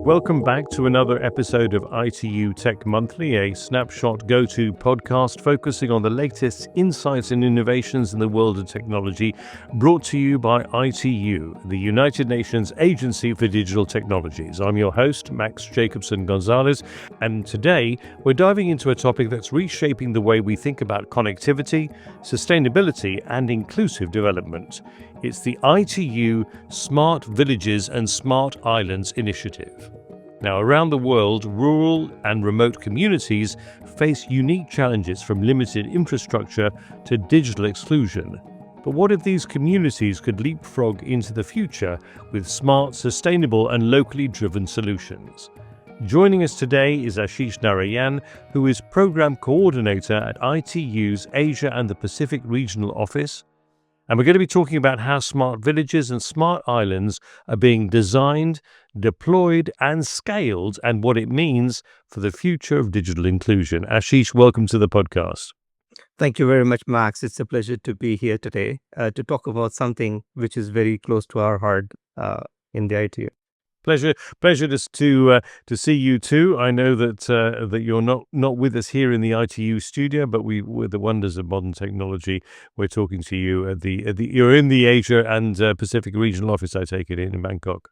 Welcome back to another episode of ITU Tech Monthly, a snapshot go-to podcast focusing on the latest insights and innovations in the world of technology, brought to you by ITU, the United Nations Agency for Digital Technologies. I'm your host, Max Jacobson Gonzalez, and today we're diving into a topic that's reshaping the way we think about connectivity, sustainability, and inclusive development. It's the ITU Smart Villages and Smart Islands initiative. Now, around the world, rural and remote communities face unique challenges from limited infrastructure to digital exclusion. But what if these communities could leapfrog into the future with smart, sustainable, and locally driven solutions? Joining us today is Ashish Narayan, who is Program Coordinator at ITU's Asia and the Pacific Regional Office. And we're going to be talking about how smart villages and smart islands are being designed, deployed, and scaled, and what it means for the future of digital inclusion. Ashish, welcome to the podcast. Thank you very much, Max. It's a pleasure to be here today to talk about something which is very close to our heart in the ITU. Pleasure to see you too. I know that you're not with us here in the ITU studio, but with the wonders of modern technology, we're talking to you at the you're in the Asia and Pacific Regional Office. I take it in Bangkok.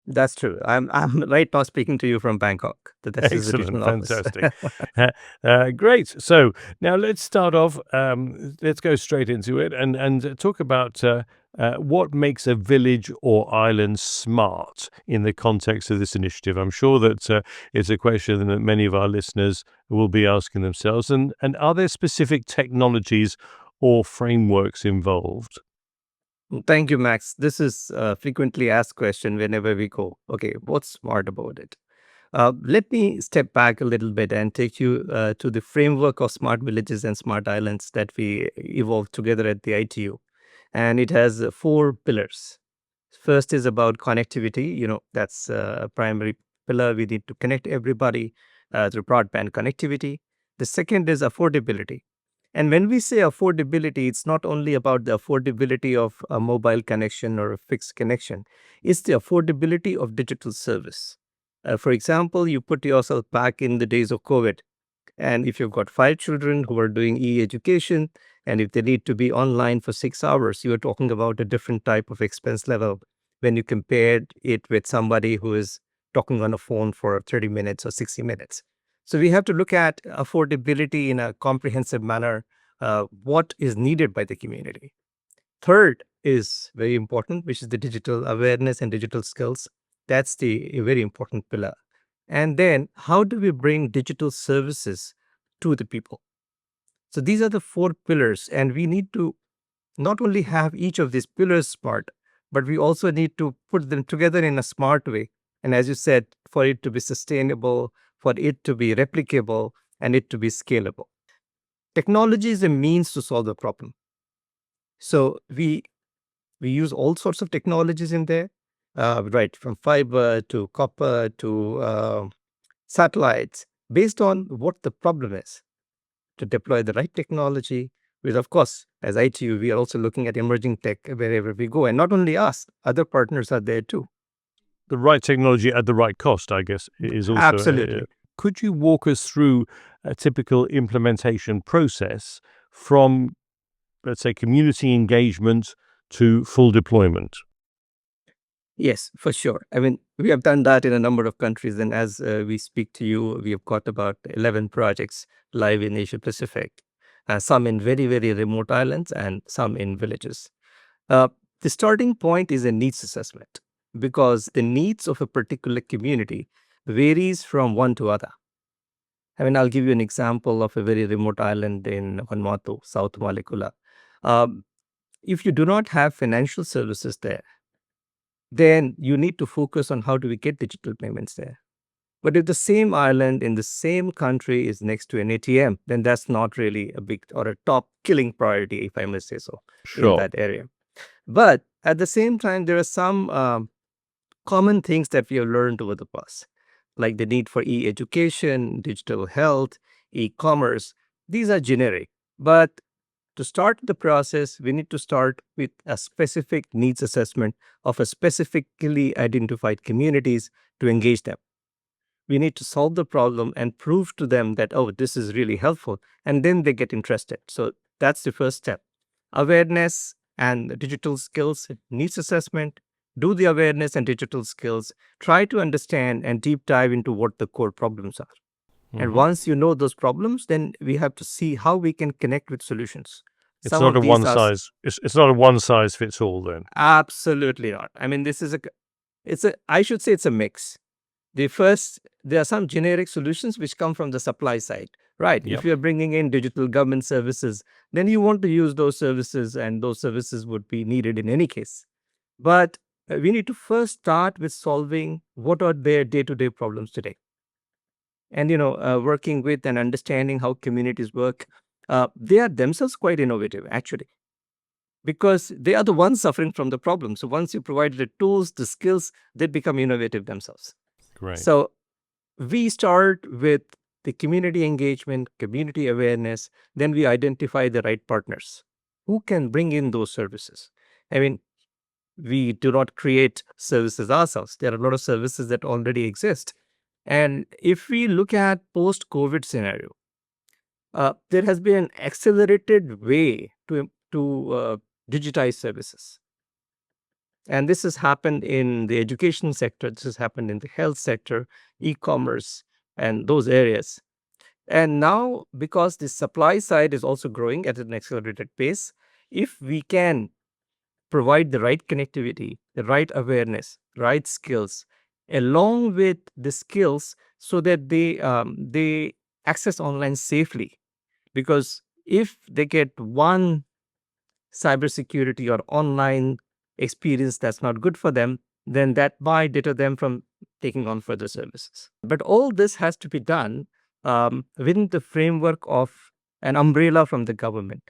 That's true. I'm right now speaking to you from Bangkok. This is the regional fantastic. Great. So now let's start off. Let's go straight into it and talk about what makes a village or island smart in the context of this initiative. I'm sure that it's a question that many of our listeners will be asking themselves. And are there specific technologies or frameworks involved? Thank you, Max. This is a frequently asked question whenever we go, okay, what's smart about it? Let me step back a little bit and take you to the framework of smart villages and smart islands that we evolved together at the ITU. And it has 4 pillars. First is about connectivity. That's a primary pillar. We need to connect everybody through broadband connectivity. The second is affordability. And when we say affordability, it's not only about the affordability of a mobile connection or a fixed connection. It's the affordability of digital service. For example, you put yourself back in the days of COVID. And if you've got 5 children who are doing e-education, and if they need to be online for 6 hours, you are talking about a different type of expense level when you compared it with somebody who is talking on a phone for 30 minutes or 60 minutes. So we have to look at affordability in a comprehensive manner, what is needed by the community. Third is very important, which is the digital awareness and digital skills. That's a very important pillar. And then how do we bring digital services to the people? So these are the 4 pillars, and we need to not only have each of these pillars smart, but we also need to put them together in a smart way. And as you said, for it to be sustainable, for it to be replicable, and it to be scalable. Technology is a means to solve the problem. So we use all sorts of technologies in there, right, from fiber to copper to satellites, based on what the problem is, to deploy the right technology. With, of course, as ITU, we are also looking at emerging tech wherever we go. And not only us, other partners are there too. The right technology at the right cost, I guess, is also... Absolutely. Could you walk us through a typical implementation process from, let's say, community engagement to full deployment? Yes, for sure. I mean, we have done that in a number of countries. And as we speak to you, we have got about 11 projects live in Asia Pacific, some in very, very remote islands and some in villages. The starting point is a needs assessment, because the needs of a particular community varies from one to other. I mean, I'll give you an example of a very remote island in Vanuatu, South Malekula. If you do not have financial services there, then you need to focus on how do we get digital payments there. But if the same island in the same country is next to an ATM, then that's not really a big or a top killing priority, if I may say so, in that area. But at the same time, there are some common things that we have learned over the past, like the need for e-education, digital health, e-commerce. These are generic. But to start the process, we need to start with a specific needs assessment of a specifically identified communities to engage them. We need to solve the problem and prove to them that, oh, this is really helpful. And then they get interested. So that's the first step. Awareness and digital skills, needs assessment, do the awareness and digital skills, try to understand and deep dive into what the core problems are. And Hmm. once you know those problems, then we have to see how we can connect with solutions. It's Some not of a these one are size. It's not a one size fits all. Then. absolutely not. I mean, I should say it's a mix. There are some generic solutions which come from the supply side, right? If Yep. you're bringing in digital government services, then you want to use those services, and those services would be needed in any case. But we need to first start with solving what are their day-to-day problems today, and working with and understanding how communities work. They are themselves quite innovative, actually, because they are the ones suffering from the problem. So once you provide the tools, the skills, they become innovative themselves. Great. So we start with the community engagement, community awareness, then we identify the right partners who can bring in those services. I mean, we do not create services ourselves. There are a lot of services that already exist. And if we look at post-COVID scenario, there has been an accelerated way to digitize services. And this has happened in the education sector, this has happened in the health sector, e-commerce, and those areas. And now, because the supply side is also growing at an accelerated pace, if we can provide the right connectivity, the right awareness, right skills, along with the skills, so that they access online safely. Because if they get one cybersecurity or online experience that's not good for them, then that might deter them from taking on further services. But all this has to be done within the framework of an umbrella from the government,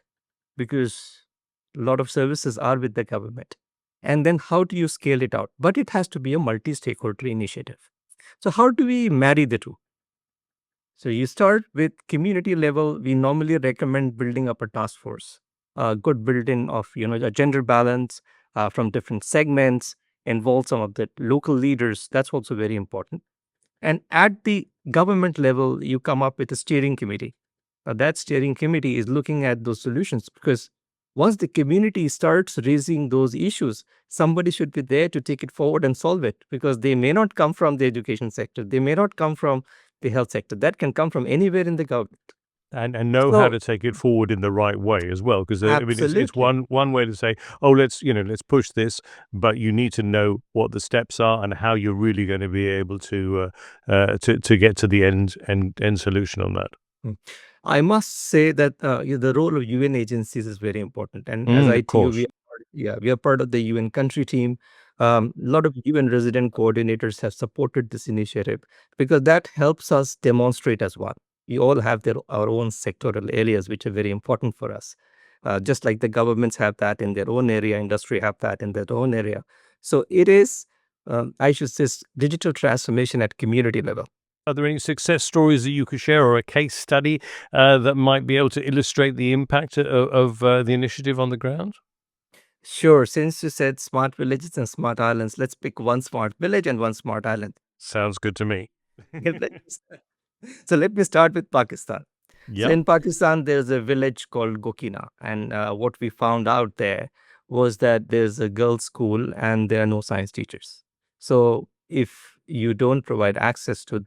because a lot of services are with the government. And then how do you scale it out? But it has to be a multi-stakeholder initiative. So how do we marry the two? So you start with community level. We normally recommend building up a task force, a good build-in of a gender balance from different segments, involve some of the local leaders. That's also very important. And at the government level, you come up with a steering committee. That steering committee is looking at those solutions, because once the community starts raising those issues, somebody should be there to take it forward and solve it, because they may not come from the education sector, they may not come from the health sector, that can come from anywhere in the government. And know how So, to take it forward in the right way as well, because I mean it's absolutely. one way to say, oh, let's push this, but you need to know what the steps are and how you're really going to be able to get to the end solution on that. Mm. I must say that the role of UN agencies is very important. And as Of ITU, course. we are part of the UN country team. A lot of UN resident coordinators have supported this initiative, because that helps us demonstrate as one. We all have our own sectoral areas which are very important for us. Just like the governments have that in their own area, industry have that in their own area. So it is, I should say, digital transformation at community level. Are there any success stories that you could share, or a case study that might be able to illustrate the impact of the initiative on the ground? Sure. Since you said smart villages and smart islands, let's pick one smart village and one smart island. Sounds good to me. So let me start with Pakistan. So Yep. in Pakistan, there's a village called Gokina. And what we found out there was that there's a girls' school and there are no science teachers. So if you don't provide access to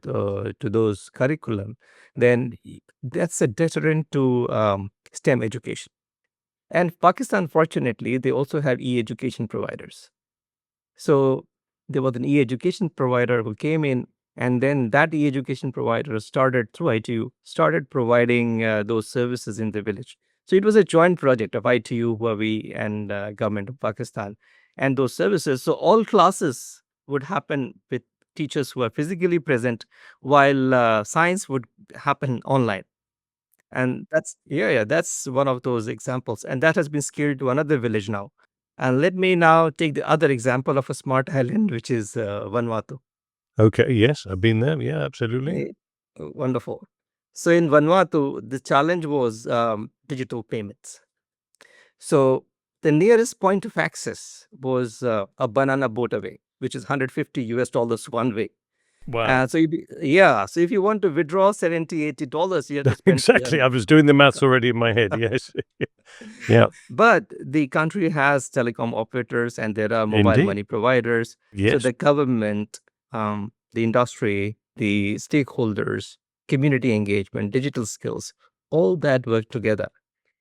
those curriculum, then that's a deterrent to STEM education. And Pakistan, fortunately, they also have e-education providers. So there was an e-education provider who came in, and then that e-education provider started through ITU, started providing those services in the village. So it was a joint project of ITU, Huawei, and government of Pakistan, and those services. So all classes would happen with teachers who are physically present, while science would happen online. And that's one of those examples. And that has been scaled to another village now. And let me now take the other example of a smart island, which is Vanuatu. Okay. Yes, I've been there. Yeah, absolutely. Eh, Wonderful. So in Vanuatu, the challenge was digital payments. So the nearest point of access was a banana boat away, which is $150 one way. Wow. So if you want to withdraw $70-$80, you have to spend Exactly. I was doing the maths already in my head. Yes. Yeah. But the country has telecom operators and there are mobile Indeed. money providers. So Yes. the government, the industry, the stakeholders, community engagement, digital skills, all that work together.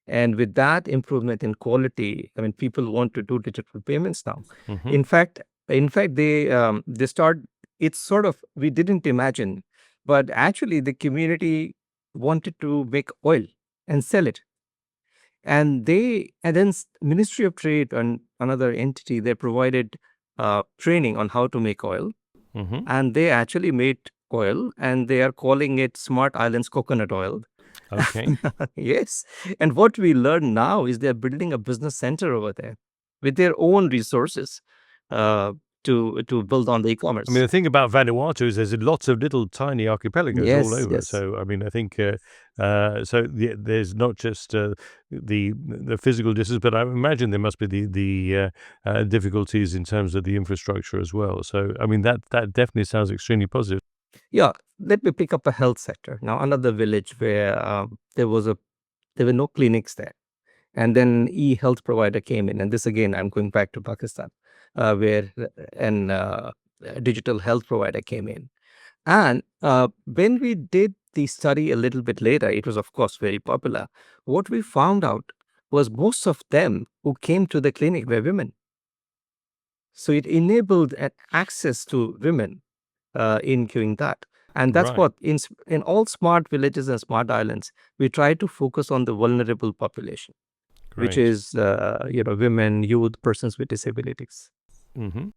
And with that improvement in quality, I mean, people want to do digital payments now. Hmm. In fact, they start. It's sort of we didn't imagine, but actually the community wanted to make oil and sell it, and then Ministry of Trade and another entity they provided training on how to make oil, Hmm. and they actually made oil, and they are calling it Smart Islands Coconut Oil. Okay. Yes. And what we learn now is they're building a business center over there with their own resources uh, to build on the I mean, e-commerce. the thing about Vanuatu is there's lots of little tiny archipelagos all Yes, over. yes. So, I mean, I think there's not just the physical distance, but I imagine there must be the difficulties in terms of the infrastructure as well. So, I mean, that definitely sounds extremely positive. Yeah. Let me pick up a health sector. Now, another village where there were no clinics there. And then e-health provider came in. And this again, I'm going back to Pakistan, where a digital health provider came in. And when we did the study a little bit later, it was, of course, very popular. What we found out was most of them who came to the clinic were women. So it enabled an access to women in doing that. And that's Right. what in all smart villages and smart islands, we try to focus on the vulnerable population, which Great. is women, youth, persons with disabilities. Hmm.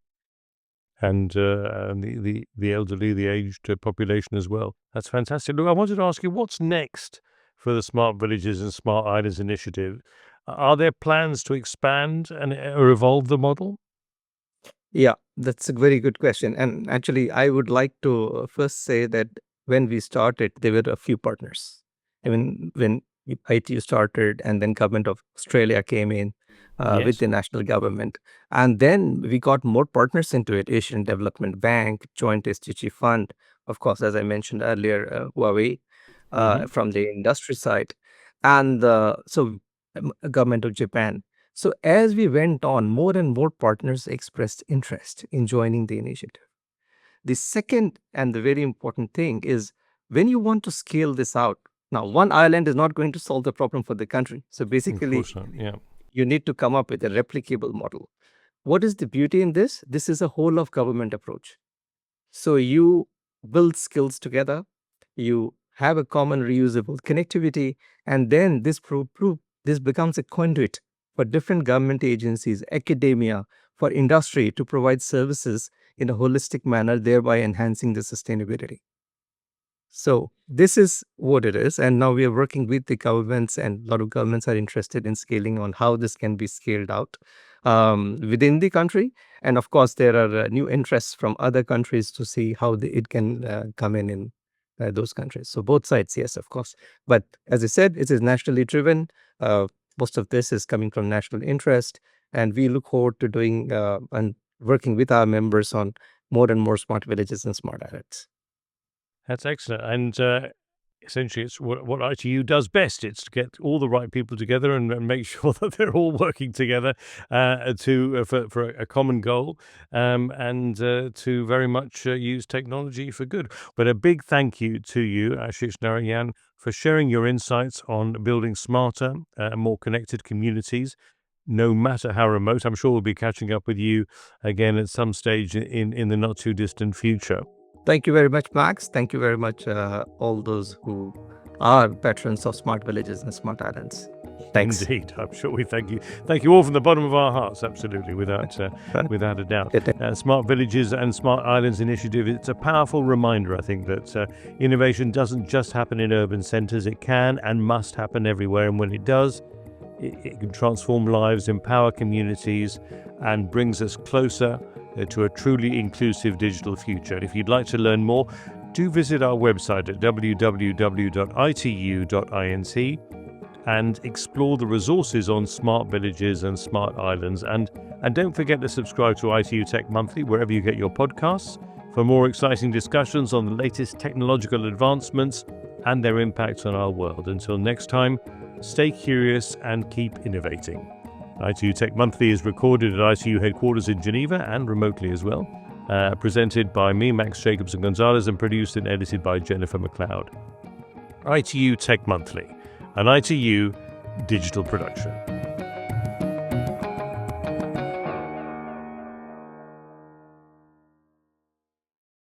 And the elderly, the aged population as well. That's fantastic. Look, I wanted to ask you, what's next for the Smart Villages and Smart Islands initiative? Are there plans to expand and or evolve the model? Yeah, that's a very good question. And actually, I would like to first say that when we started, there were a few partners. I mean, when ITU started, and then Government of Australia came in with Yes. the national government, and then we got more partners into it: Asian Development Bank, Joint SDG Fund, of course, as I mentioned earlier, Huawei Hmm. from the industry side, and Government of Japan. So as we went on, more and more partners expressed interest in joining the initiative. The second and the very important thing is when you want to scale this out, now one island is not going to solve the problem for the country. So Of basically, course not. Yeah. you need to come up with a replicable model. What is the beauty in this? This is a whole of government approach. So you build skills together, you have a common reusable connectivity, and then this becomes a conduit for different government agencies, academia, for industry to provide services in a holistic manner, thereby enhancing the sustainability. So this is what it is. And now we are working with the governments, and a lot of governments are interested in scaling on how this can be scaled out within the country. And of course, there are new interests from other countries to see how it can come in those countries. So both sides, yes, of course. But as I said, it is nationally driven. Most of this is coming from national interest. And we look forward to doing and working with our members on more and more smart villages and smart islands. That's excellent. And essentially, it's what ITU does best. It's to get all the right people together and make sure that they're all working together for a common goal, and to very much use technology for good. But a big thank you to you, Ashish Narayan, for sharing your insights on building smarter, more connected communities, no matter how remote. I'm sure we'll be catching up with you again at some stage in the not too distant future. Thank you very much, Max. Thank you very much, all those who are patrons of smart villages and smart islands. Thanks. Indeed, I'm sure we thank you. Thank you all from the bottom of our hearts, absolutely, without a doubt. Smart Villages and Smart Islands Initiative, it's a powerful reminder, I think, that innovation doesn't just happen in urban centres. It can and must happen everywhere. And when it does, it can transform lives, empower communities, and brings us closer to a truly inclusive digital future. And if you'd like to learn more, do visit our website at www.itu.inc. and explore the resources on smart villages and smart islands. And don't forget to subscribe to ITU Tech Monthly wherever you get your podcasts for more exciting discussions on the latest technological advancements and their impact on our world. Until next time, stay curious and keep innovating. ITU Tech Monthly is recorded at ITU headquarters in Geneva and remotely as well. Presented by me, Max Jacobson Gonzalez, and produced and edited by Jennifer McLeod. ITU Tech Monthly, an ITU digital production.